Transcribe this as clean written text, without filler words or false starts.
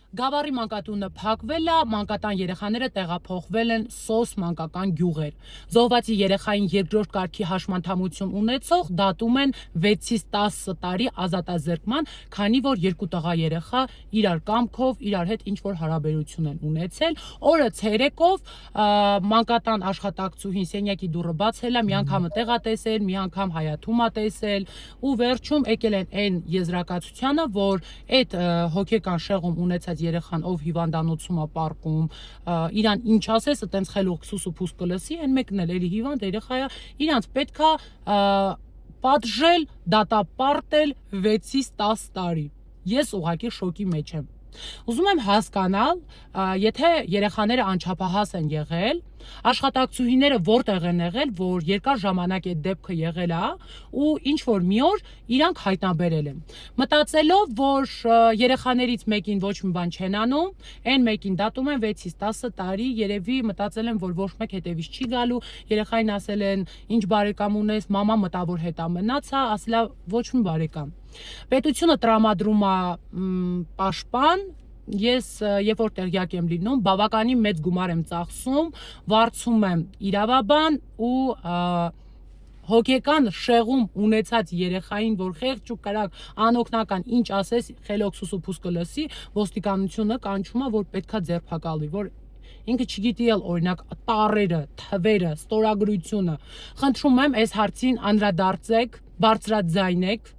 Գավառի մանկատունը փակվել է, մանկատան երեխաները տեղափոխվել են Սոս մանկական գյուղեր։ Զոհվածի երեխային երկրորդ կարգի հաշմանդամություն ունեցող դատում են 6-ից 10 տարի ազատազրկման, քանի որ երկու տղա երեխա իրար կամքով իրար հետ ինչ-որ հարաբերություն են ունեցել։ Օրը ցերեկով մանկատան աշխատակցուհին սենյակի դուռը բացել է, մի անգամ տեղ է տեսել, մի անգամ հայաթում է տեսել ու վերջում եկել են այն եզրակացությանը, որ այդ հոգեկան շեղում ունեցած երեխան, ով հիվանդանոցում է պառկում, իրան ինչ ասես, այտենց խելոք սուս ու փուս կլսի, այն մեկն էլ էլի հիվանդ երեխա է, իրանց պետք է պատժել, դատապարտել 6-ից 10 տարի։ Ես ուղղակի շոկի մեջ եմ։ Ուզում եմ հասկանալ, եթե երեխաները անչափահաս են եղել, աշխատակցուհիները որտեղ են եղել, որ երկար ժամանակ այդ դեպքը եղել է ու ինչ որ մի օր իրանք հայտնաբերել են։ Մտածելով, որ երեխաներից մեկին ոչ մի բան չեն անում, այն մեկին դատում են 6-ից 10 տարի, երևի մտածել են, որ ոչ մեկ հետևից չի գալու, երեխային ասել են, ինչ բարեկամ ունես, մամա մտավոր հետա մնացա, ասել է ոչ մի բարեկամ։ Պետությունը տրամադրում է պաշտպան, ես երբ որ տեղյակ եմ լինում, բավականին մեծ գումար եմ ծախսում, վարձում եմ իրավաբան ու հոգեկան շեղում ունեցած երեխային, որ խեղճ ու կրակ անօգնական ինչ ասես, խելոք սուս ու փուս կլսի, ոստիկանությունը կանչում է, որ պետքա ձերբակալվի, որ ինքը չգիտի էլ օրինակ տառերը, թվերը, ստորագրությունը։ Խնդրում եմ այս հարցին անդրադարձեք, բարձրաձայնեք,